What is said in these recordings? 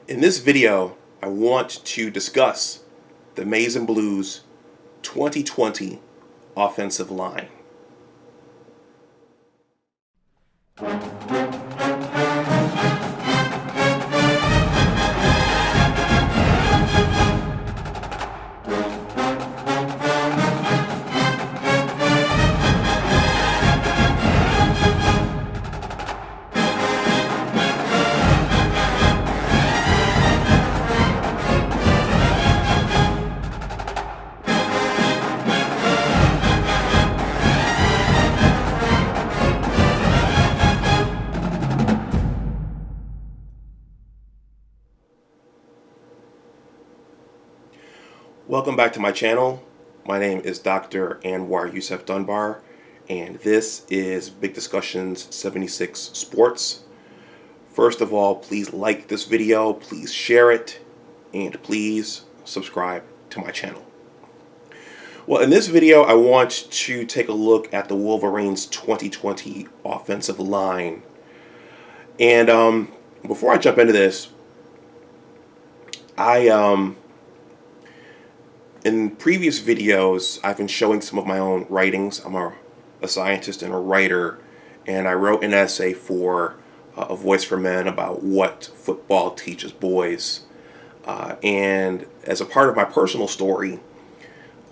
In this video, I want to discuss the Maize and Blues 2020 offensive line. Welcome back to my channel. My name is Dr. Anwar Youssef Dunbar, and this is Big Discussions 76 Sports. First of all, please like this video, please share it, and please subscribe to my channel. Well, in this video, I want to take a look at the Wolverines 2020 offensive line. And before I jump into this, in previous videos, I've been showing some of my own writings. I'm a scientist and a writer, and I wrote an essay for A Voice for Men about what football teaches boys. And as a part of my personal story,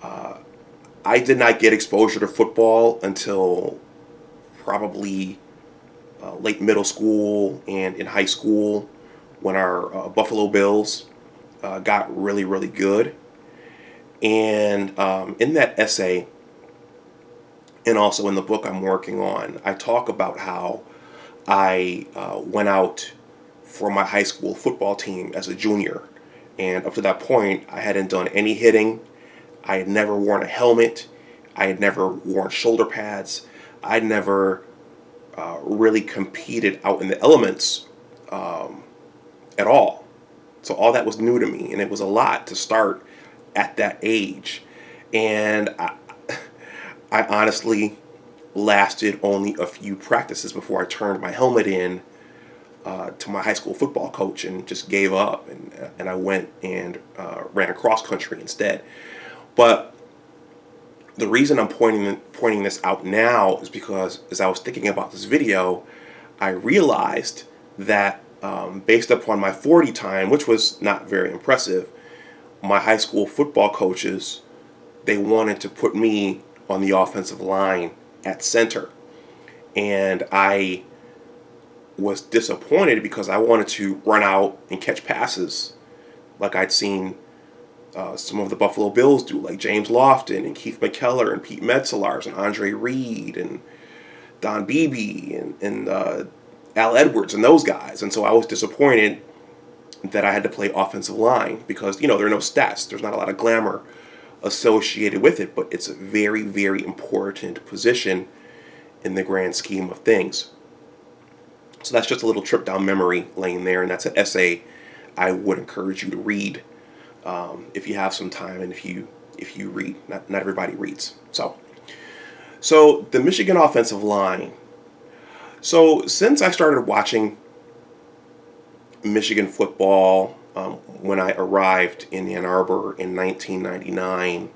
I did not get exposure to football until probably late middle school and in high school when our Buffalo Bills got really, really good. And in that essay, and also in the book I'm working on, I talk about how I went out for my high school football team as a junior. And up to that point, I hadn't done any hitting. I had never worn a helmet. I had never worn shoulder pads. I'd never really competed out in the elements at all. So all that was new to me, and it was a lot to start at that age. And I honestly lasted only a few practices before I turned my helmet in to my high school football coach and just gave up, and I went and ran cross country instead. But the reason I'm pointing this out now is because as I was thinking about this video, I realized that based upon my 40 time, which was not very impressive, my high school football coaches, they wanted to put me on the offensive line at center. And I was disappointed because I wanted to run out and catch passes like I'd seen some of the Buffalo Bills do, like James Lofton and Keith McKellar and Pete Metzelaars and Andre Reed and Don Beebe and Al Edwards and those guys. And so I was disappointed that I had to play offensive line because, there are no stats. There's not a lot of glamour associated with it, but it's a very, very important position in the grand scheme of things. So that's just a little trip down memory lane there, and that's an essay I would encourage you to read if you have some time and if you read. Not everybody reads. So the Michigan offensive line. So since I started watching Michigan football when I arrived in Ann Arbor in 1999,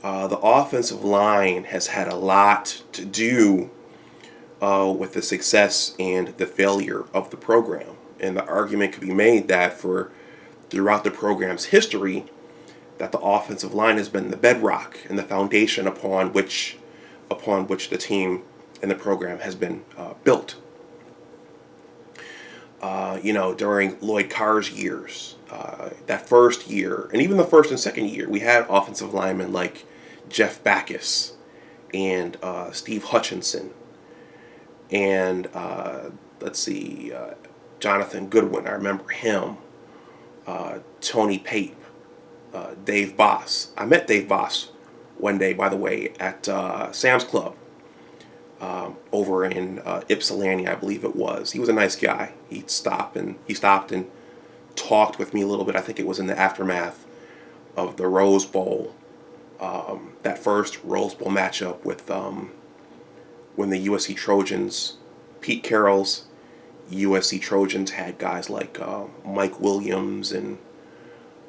the offensive line has had a lot to do with the success and the failure of the program. And the argument could be made that throughout the program's history, that the offensive line has been the bedrock and the foundation upon which the team and the program has been built. During Lloyd Carr's years, that first year, and even the first and second year, we had offensive linemen like Jeff Backus and Steve Hutchinson and Jonathan Goodwin. I remember him. Tony Pape, Dave Boss. I met Dave Boss one day, by the way, at Sam's Club over in Ypsilanti, I believe it was. He was a nice guy. He stopped and talked with me a little bit. I think it was in the aftermath of the Rose Bowl, that first Rose Bowl matchup with when the USC Trojans, Pete Carroll's USC Trojans had guys like Mike Williams, and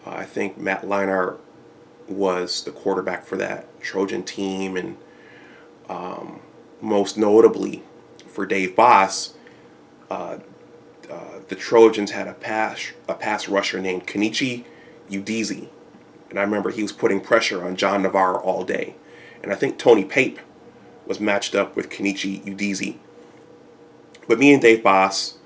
I think Matt Leinart was the quarterback for that Trojan team, and most notably for Dave Boss, the Trojans had a pass rusher named Kenichi Udeze, and I remember he was putting pressure on John Navarre all day, and I think Tony Pape was matched up with Kenichi Udeze. But me and Dave Boss,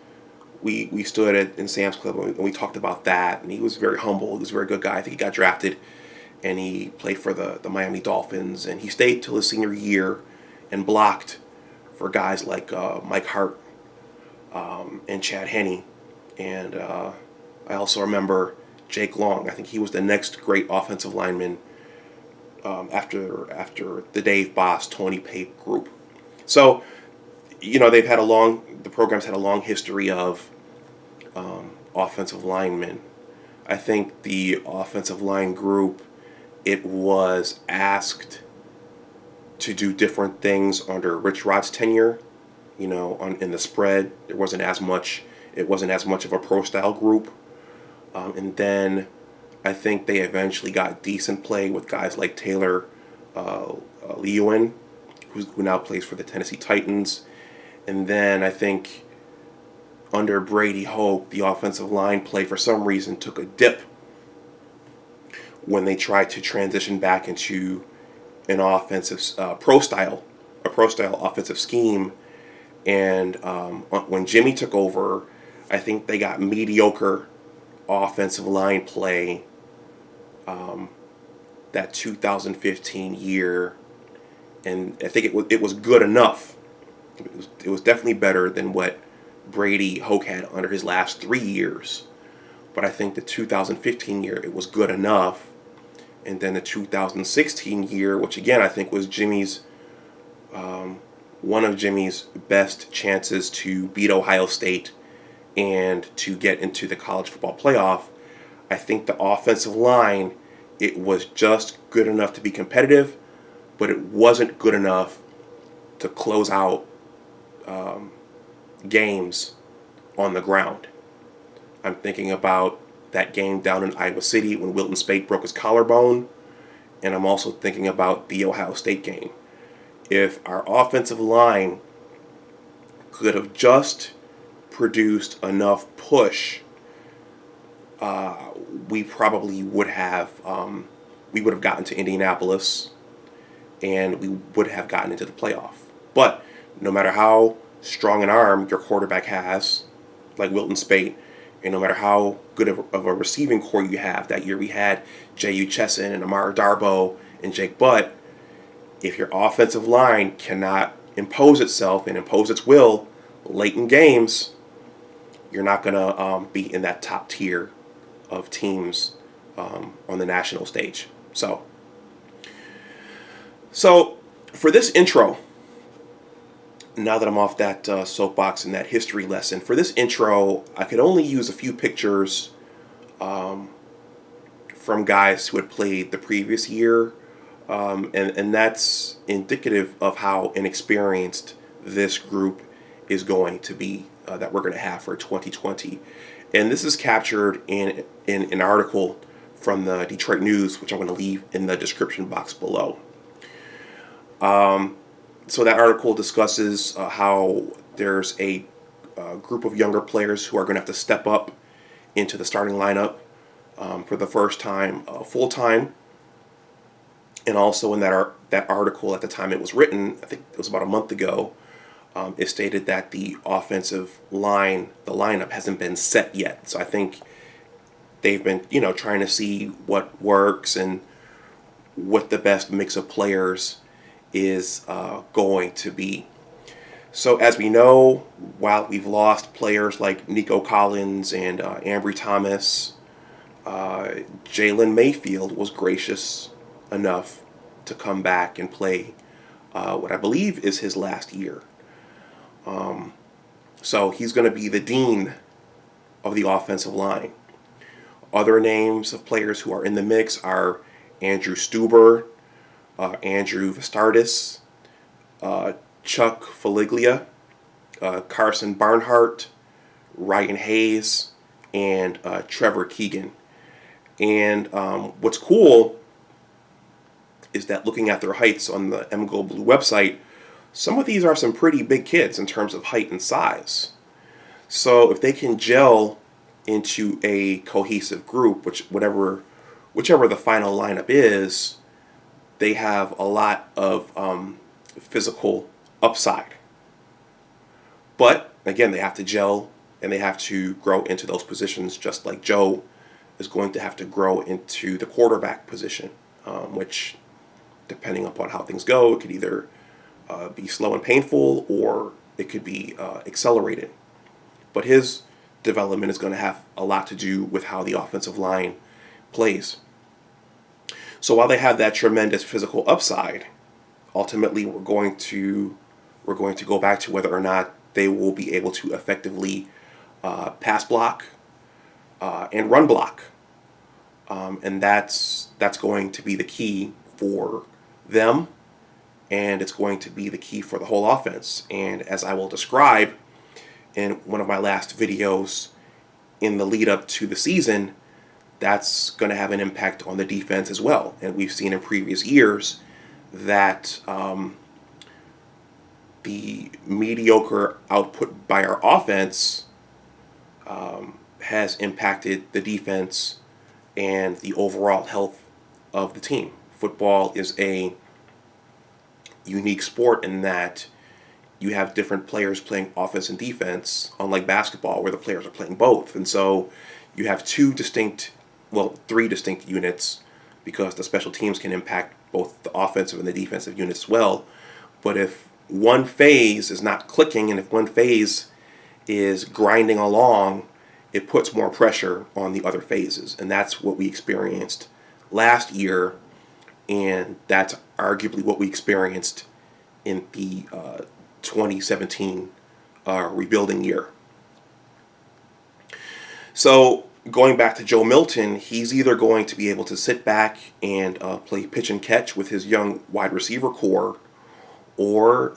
we stood in Sam's Club and we talked about that, and he was very humble. He was a very good guy. I think he got drafted, and he played for the Miami Dolphins, and he stayed till his senior year and blocked for guys like Mike Hart and Chad Henne. And I also remember Jake Long. I think he was the next great offensive lineman after the Dave Boss, Tony Pape group. So, the program's had a long history of offensive linemen. I think the offensive line group, it was asked to do different things under Rich Rod's tenure. In the spread, it wasn't as much of a pro style group. And then I think they eventually got decent play with guys like Taylor Lewan, who now plays for the Tennessee Titans. And then I think under Brady Hoke, the offensive line play for some reason took a dip when they tried to transition back into an offensive pro style offensive scheme. And when Jimmy took over, I think they got mediocre offensive line play that 2015 year, and I think it was good enough. It was definitely better than what Brady Hoke had under his last 3 years. But I think the 2015 year, it was good enough. And then the 2016 year, which again I think was one of Jimmy's best chances to beat Ohio State and to get into the college football playoff, I think the offensive line, it was just good enough to be competitive, but it wasn't good enough to close out games on the ground. I'm thinking about that game down in Iowa City when Wilton Speight broke his collarbone, and I'm also thinking about the Ohio State game. If our offensive line could have just produced enough push, we probably would have gotten to Indianapolis, and we would have gotten into the playoff. But no matter how strong an arm your quarterback has, like Wilton Speight, and no matter how good of a receiving core you have, that year we had J.U. Chesson and Amara Darboh and Jake Butt, if your offensive line cannot impose itself and impose its will late in games, you're not going to be in that top tier of teams on the national stage. So for this intro, now that I'm off that soapbox and that history lesson, for this intro, I could only use a few pictures from guys who had played the previous year, and that's indicative of how inexperienced this group is going to be, that we're going to have for 2020. And this is captured in an article from the Detroit News, which I'm going to leave in the description box below. So that article discusses how there's a group of younger players who are going to have to step up into the starting lineup for the first time full time. And also in that article, at the time it was written, I think it was about a month ago, it stated that the offensive line, the lineup hasn't been set yet. So I think they've been, trying to see what works and what the best mix of players is going to be. So as we know, while we've lost players like Nico Collins and Ambry Thomas, Jalen Mayfield was gracious enough to come back and play what I believe is his last year. So he's going to be the dean of the offensive line. Other names of players who are in the mix are Andrew Stuber, Andrew Vastardis, Chuck Faliglia, Carson Barnhart, Ryan Hayes, and Trevor Keegan. And what's cool is that looking at their heights on the MGO Blue website, some of these are some pretty big kids in terms of height and size. So if they can gel into a cohesive group, whichever the final lineup is, they have a lot of physical upside. But again, they have to gel and they have to grow into those positions, just like Joe is going to have to grow into the quarterback position, which, depending upon how things go, it could either be slow and painful or it could be accelerated. But his development is going to have a lot to do with how the offensive line plays. So while they have that tremendous physical upside, ultimately we're going to go back to whether or not they will be able to effectively pass block and run block, and that's going to be the key for them, and it's going to be the key for the whole offense. And as I will describe in one of my last videos in the lead up to the season, that's going to have an impact on the defense as well. And we've seen in previous years that the mediocre output by our offense has impacted the defense and the overall health of the team. Football is a unique sport in that you have different players playing offense and defense, unlike basketball where the players are playing both. And so you have three distinct units, because the special teams can impact both the offensive and the defensive units as well. But if one phase is not clicking and if one phase is grinding along, it puts more pressure on the other phases. And that's what we experienced last year, and that's arguably what we experienced in the 2017 rebuilding year. So going back to Joe Milton, he's either going to be able to sit back and play pitch and catch with his young wide receiver core, or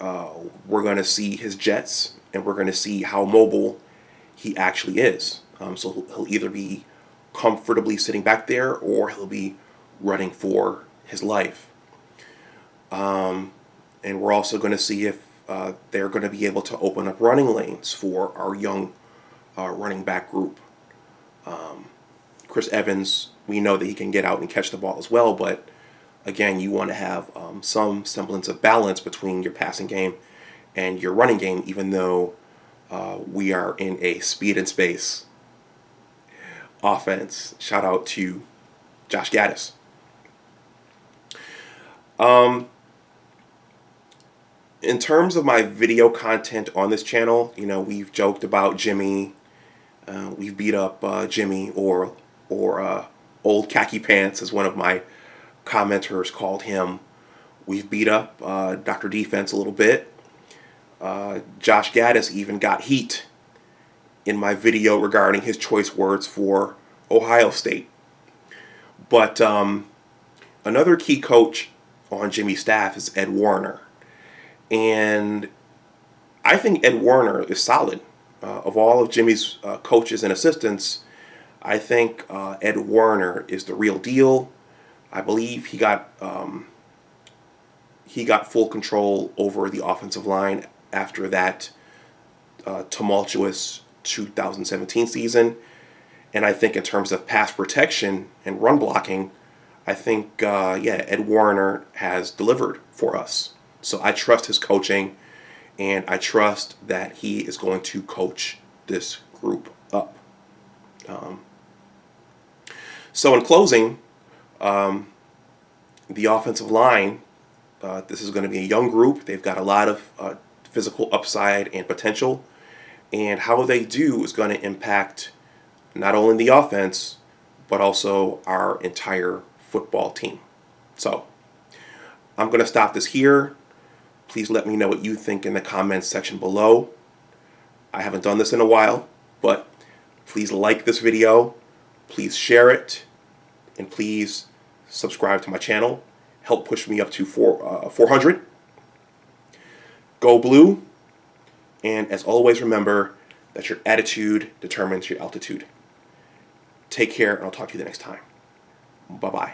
we're going to see his jets and we're going to see how mobile he actually is. So he'll either be comfortably sitting back there or he'll be running for his life. And we're also going to see if they're going to be able to open up running lanes for our young running back group. Chris Evans, we know that he can get out and catch the ball as well, but again, you want to have some semblance of balance between your passing game and your running game, even though we are in a speed and space offense. Shout out to Josh Gaddis. In terms of my video content on this channel, we've joked about Jimmy. We've beat up Jimmy, or old khaki pants, as one of my commenters called him. We've beat up Dr. Defense a little bit. Josh Gaddis even got heat in my video regarding his choice words for Ohio State. But another key coach on Jimmy's staff is Ed Warner. And I think Ed Warner is solid. Of all of Jimmy's coaches and assistants, I think Ed Warner is the real deal. I believe he got full control over the offensive line after that tumultuous 2017 season. And I think in terms of pass protection and run blocking, I think, Ed Warner has delivered for us. So I trust his coaching, and I trust that he is going to coach this group up. So in closing, the offensive line, this is going to be a young group. They've got a lot of physical upside and potential. And how they do is going to impact not only the offense, but also our entire football team. So I'm going to stop this here. Please let me know what you think in the comments section below. I haven't done this in a while, but please like this video, please share it, and please subscribe to my channel. Help push me up to 400. Go Blue, and as always, remember, that your attitude determines your altitude. Take care, and I'll talk to you the next time. Bye-bye.